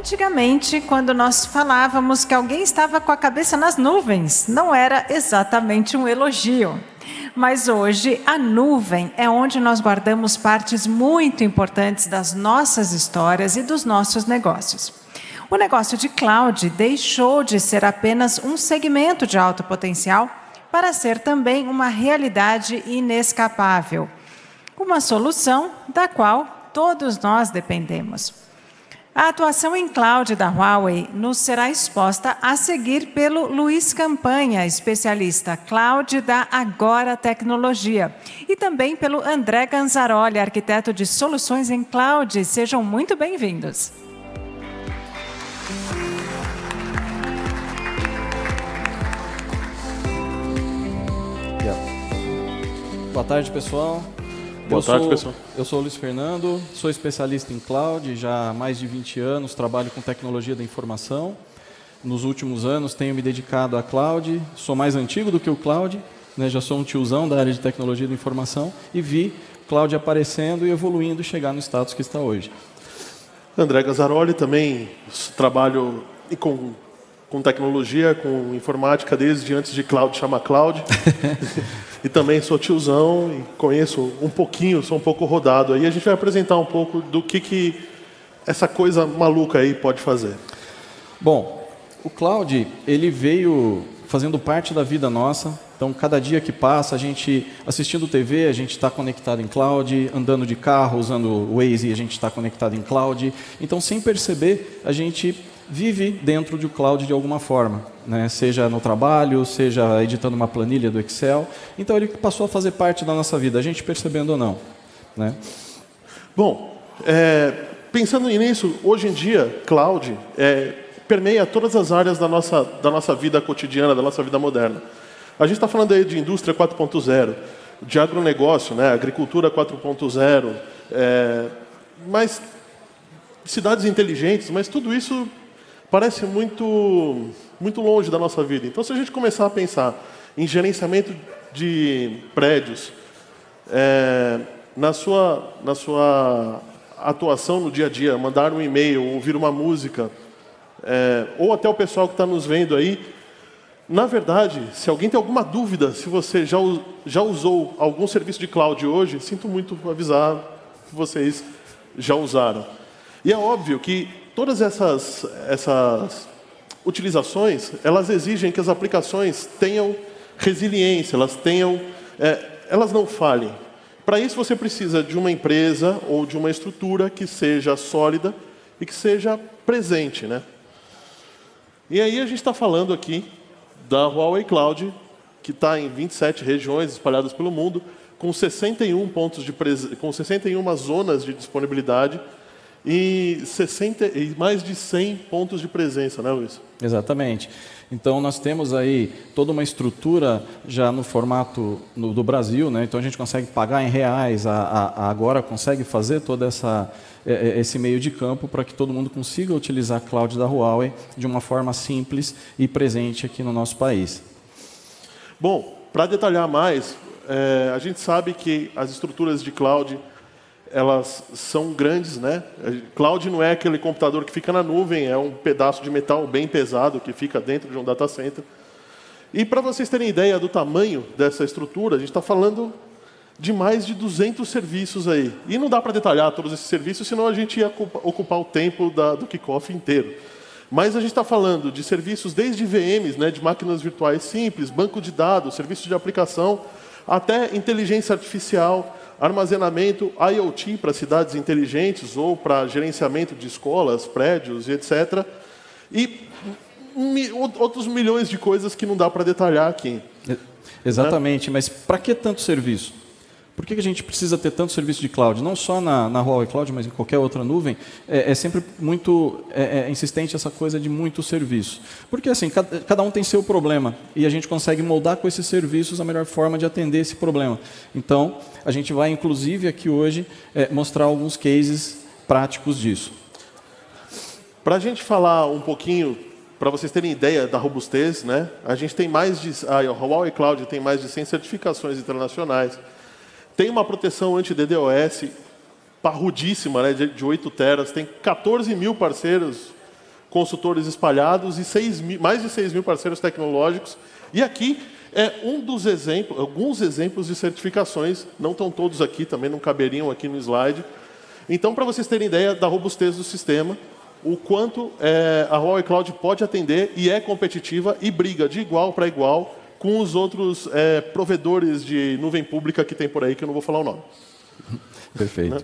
Antigamente, quando nós falávamos que alguém estava com a cabeça nas nuvens, não era exatamente um elogio. Mas hoje, a nuvem é onde nós guardamos partes muito importantes das nossas histórias e dos nossos negócios. O negócio de cloud deixou de ser apenas um segmento de alto potencial para ser também uma realidade inescapável. Uma solução da qual todos nós dependemos. A atuação em cloud da Huawei nos será exposta a seguir pelo Luiz Campanha, especialista cloud da Agora Tecnologia, e também pelo André Ganzaroli, arquiteto de soluções em cloud. Sejam muito bem-vindos. Boa tarde, pessoal. Boa tarde, pessoal. Eu sou o Luiz Fernando, sou especialista em cloud, já há mais de 20 anos trabalho com tecnologia da informação. Nos últimos anos tenho me dedicado a cloud, sou mais antigo do que o cloud, né? Já sou um tiozão da área de tecnologia da informação e vi cloud aparecendo e evoluindo e chegar no status que está hoje. André Ganzaroli, também trabalho com tecnologia, com informática desde antes de cloud chamar cloud. E também sou tiozão e conheço um pouquinho, sou um pouco rodado. Aí a gente vai apresentar um pouco do que essa coisa maluca aí pode fazer. Bom, o cloud, ele veio fazendo parte da vida nossa. Então, cada dia que passa, a gente assistindo TV, a gente está conectado em cloud, andando de carro, usando o Waze, a gente está conectado em cloud. Então, sem perceber, a gente vive dentro do cloud de alguma forma, né? Seja no trabalho, seja editando uma planilha do Excel. Então, ele passou a fazer parte da nossa vida, a gente percebendo ou não, né? Bom, pensando nisso, hoje em dia, cloud permeia todas as áreas da nossa vida cotidiana, da nossa vida moderna. A gente está falando aí de indústria 4.0, de agronegócio, né? Agricultura 4.0, mas cidades inteligentes, mas tudo isso parece muito longe da nossa vida. Então, se a gente começar a pensar em gerenciamento de prédios, na sua atuação no dia a dia, mandar um e-mail, ouvir uma música, ou até o pessoal que está nos vendo aí, na verdade, se alguém tem alguma dúvida, se você já usou algum serviço de cloud hoje, sinto muito avisar que vocês já usaram. E é óbvio que todas essas utilizações, elas exigem que as aplicações tenham resiliência, elas não falhem. Para isso você precisa de uma empresa ou de uma estrutura que seja sólida e que seja presente, né? E aí a gente está falando aqui da Huawei Cloud, que está em 27 regiões espalhadas pelo mundo, com 61 com 61 zonas de disponibilidade e mais de 100 pontos de presença, né, Luiz? Exatamente. Então, nós temos aí toda uma estrutura já no formato do Brasil, né? Então, a gente consegue pagar em reais, agora consegue fazer todo esse meio de campo para que todo mundo consiga utilizar a cloud da Huawei de uma forma simples e presente aqui no nosso país. Bom, para detalhar mais, a gente sabe que as estruturas de cloud, elas são grandes, né? Cloud não é aquele computador que fica na nuvem, é um pedaço de metal bem pesado que fica dentro de um data center. E para vocês terem ideia do tamanho dessa estrutura, a gente está falando de mais de 200 serviços aí. E não dá para detalhar todos esses serviços, senão a gente ia ocupar o tempo do kickoff inteiro. Mas a gente está falando de serviços desde VMs, né, de máquinas virtuais simples, banco de dados, serviços de aplicação, até inteligência artificial, armazenamento, IoT para cidades inteligentes ou para gerenciamento de escolas, prédios e etc. E outros milhões de coisas que não dá para detalhar aqui. Exatamente, mas para que tanto serviço? Por que a gente precisa ter tanto serviço de cloud? Não só na Huawei Cloud, mas em qualquer outra nuvem, é sempre muito insistente essa coisa de muito serviço. Porque assim, cada um tem seu problema e a gente consegue moldar com esses serviços a melhor forma de atender esse problema. Então, a gente vai, inclusive, aqui hoje, mostrar alguns cases práticos disso. Para a gente falar um pouquinho, para vocês terem ideia da robustez, né? A gente tem a Huawei Cloud tem mais de 100 certificações internacionais. Tem uma proteção anti-DDoS parrudíssima, né, de 8 teras. Tem 14 mil parceiros consultores espalhados e mais de 6 mil parceiros tecnológicos. E aqui é alguns exemplos de certificações, não estão todos aqui, também não caberiam aqui no slide. Então, para vocês terem ideia da robustez do sistema, o quanto a Huawei Cloud pode atender e é competitiva e briga de igual para igual com os outros provedores de nuvem pública que tem por aí, que eu não vou falar o nome. Perfeito. Né?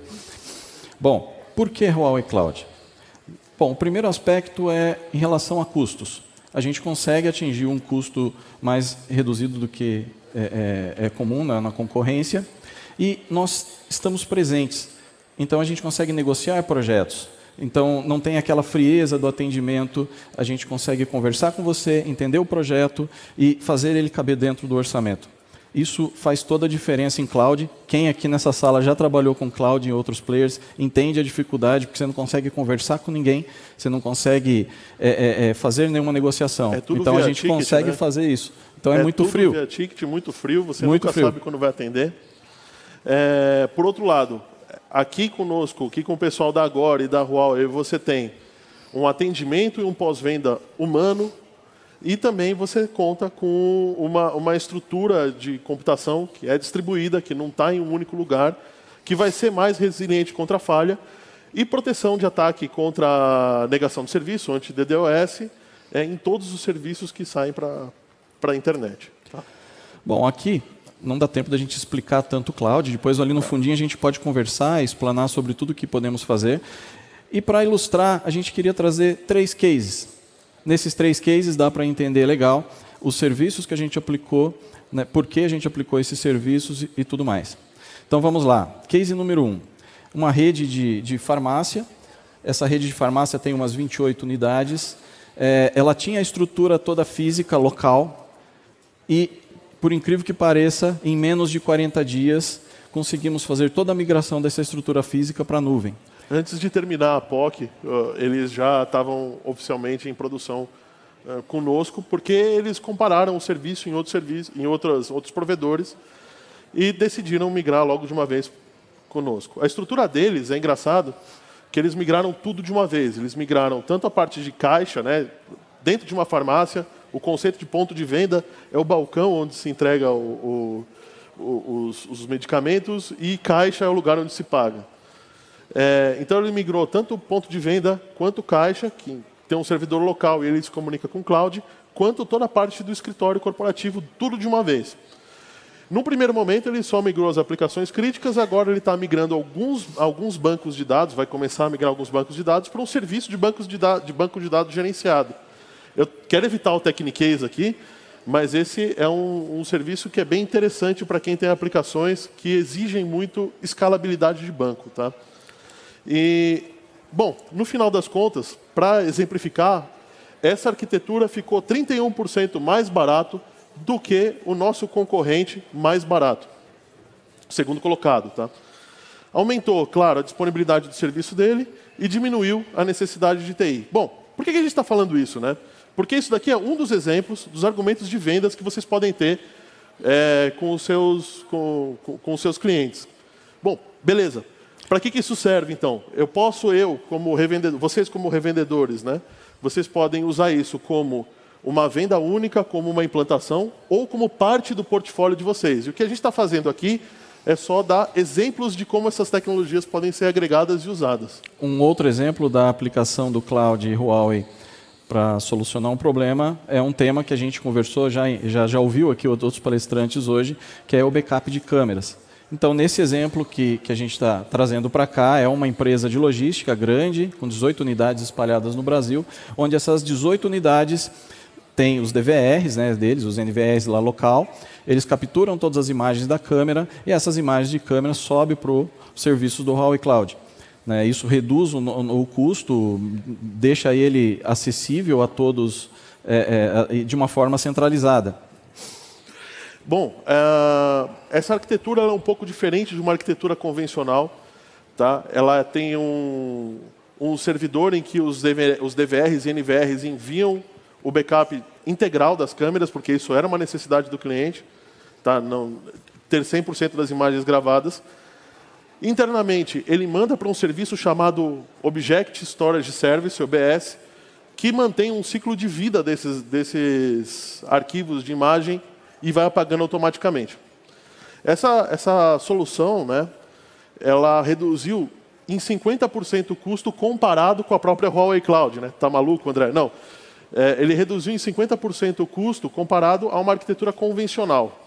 Bom, por que Huawei Cloud? Bom, o primeiro aspecto é em relação a custos. A gente consegue atingir um custo mais reduzido do que é comum na concorrência e nós estamos presentes. Então, a gente consegue negociar projetos. Então, não tem aquela frieza do atendimento, a gente consegue conversar com você, entender o projeto e fazer ele caber dentro do orçamento. Isso faz toda a diferença em cloud. Quem aqui nessa sala já trabalhou com cloud em outros players, entende a dificuldade, porque você não consegue conversar com ninguém, você não consegue fazer nenhuma negociação. Então, a gente consegue fazer isso. Então, é muito frio. Via ticket, muito frio, você nunca sabe quando vai atender. Por outro lado, aqui conosco, aqui com o pessoal da Agora e da Huawei, você tem um atendimento e um pós-venda humano e também você conta com uma estrutura de computação que é distribuída, que não está em um único lugar, que vai ser mais resiliente contra a falha e proteção de ataque contra a negação de serviço, anti-DDoS, em todos os serviços que saem para a internet. Tá? Bom, aqui não dá tempo da gente explicar tanto o cloud. Depois, ali no fundinho, a gente pode conversar, explanar sobre tudo o que podemos fazer. E, para ilustrar, a gente queria trazer 3 cases. Nesses 3 cases, dá para entender legal os serviços que a gente aplicou, né, por que a gente aplicou esses serviços e tudo mais. Então, vamos lá. Case número 1. Uma rede de farmácia. Essa rede de farmácia tem umas 28 unidades. Ela tinha a estrutura toda física, local, e por incrível que pareça, em menos de 40 dias, conseguimos fazer toda a migração dessa estrutura física para a nuvem. Antes de terminar a POC, eles já estavam oficialmente em produção conosco, porque eles compararam o serviço em outros provedores e decidiram migrar logo de uma vez conosco. A estrutura deles é engraçado, que eles migraram tudo de uma vez. Eles migraram tanto a parte de caixa, né, dentro de uma farmácia. O conceito de ponto de venda é o balcão onde se entrega os medicamentos e caixa é o lugar onde se paga. Então, ele migrou tanto o ponto de venda quanto caixa, que tem um servidor local e ele se comunica com o cloud, quanto toda a parte do escritório corporativo, tudo de uma vez. No primeiro momento, ele só migrou as aplicações críticas, agora ele está migrando alguns bancos de dados, vai começar a migrar alguns bancos de dados para um serviço de banco de dados gerenciado. Eu quero evitar o Technicase aqui, mas esse é um serviço que é bem interessante para quem tem aplicações que exigem muito escalabilidade de banco. Tá? E, bom, no final das contas, para exemplificar, essa arquitetura ficou 31% mais barato do que o nosso concorrente mais barato, segundo colocado. Tá? Aumentou, claro, a disponibilidade do serviço dele e diminuiu a necessidade de TI. Bom, por que a gente está falando isso, né? Porque isso daqui é um dos exemplos dos argumentos de vendas que vocês podem ter com os seus clientes. Bom, beleza. Para que isso serve, então? Como revendedor, vocês como revendedores, né? Vocês podem usar isso como uma venda única, como uma implantação, ou como parte do portfólio de vocês. E o que a gente está fazendo aqui é só dar exemplos de como essas tecnologias podem ser agregadas e usadas. Um outro exemplo da aplicação do Cloud Huawei para solucionar um problema é um tema que a gente conversou, já ouviu aqui outros palestrantes hoje, que é o backup de câmeras. Então, nesse exemplo que a gente está trazendo para cá, é uma empresa de logística grande, com 18 unidades espalhadas no Brasil, onde essas 18 unidades têm os DVRs, né, deles, os NVRs lá local, eles capturam todas as imagens da câmera e essas imagens de câmera sobem para o serviço do Huawei Cloud. Isso reduz o custo, deixa ele acessível a todos de uma forma centralizada. Bom, essa arquitetura é um pouco diferente de uma arquitetura convencional. Tá? Ela tem um servidor em que os DVRs e NVRs enviam o backup integral das câmeras, porque isso era uma necessidade do cliente, tá? Não, ter 100% das imagens gravadas. Internamente, ele manda para um serviço chamado Object Storage Service, OBS, que mantém um ciclo de vida desses arquivos de imagem e vai apagando automaticamente. Essa solução, né, ela reduziu em 50% o custo comparado com a própria Huawei Cloud. Né? Tá maluco, André? Não. Ele reduziu em 50% o custo comparado a uma arquitetura convencional.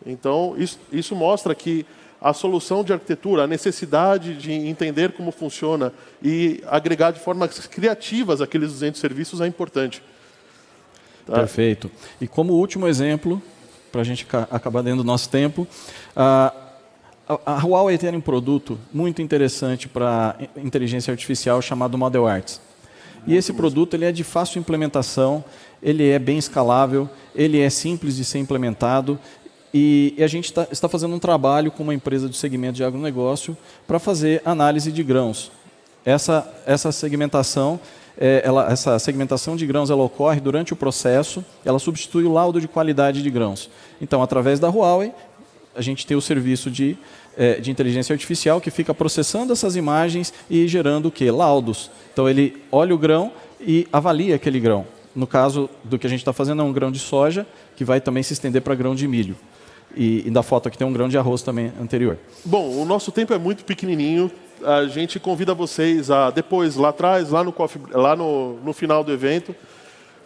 Então, isso mostra que a solução de arquitetura, a necessidade de entender como funciona e agregar de formas criativas aqueles 200 serviços é importante. Tá? Perfeito. E como último exemplo, para a gente acabar dentro do nosso tempo, a Huawei tem um produto muito interessante para inteligência artificial chamado Model Arts. E esse produto ele é de fácil implementação, ele é bem escalável, ele é simples de ser implementado. E a gente está fazendo um trabalho com uma empresa do segmento de agronegócio para fazer análise de grãos. Essa segmentação de grãos ela ocorre durante o processo, ela substitui o laudo de qualidade de grãos. Então, através da Huawei, a gente tem o serviço de inteligência artificial que fica processando essas imagens e gerando o quê? Laudos. Então, ele olha o grão e avalia aquele grão. No caso do que a gente está fazendo é um grão de soja, que vai também se estender para grão de milho. E da foto aqui tem um grão de arroz também anterior. Bom, o nosso tempo é muito pequenininho. A gente convida vocês a depois, lá atrás, lá no final do evento,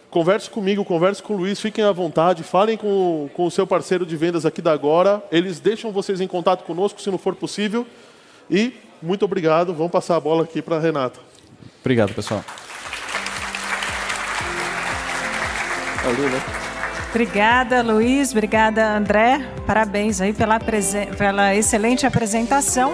converse comigo, converse com o Luiz, fiquem à vontade, falem com o seu parceiro de vendas aqui da Agora. Eles deixam vocês em contato conosco, se não for possível. E muito obrigado. Vamos passar a bola aqui para a Renata. Obrigado, pessoal. Valeu, né? Obrigada, Luiz. Obrigada, André. Parabéns aí pela excelente apresentação.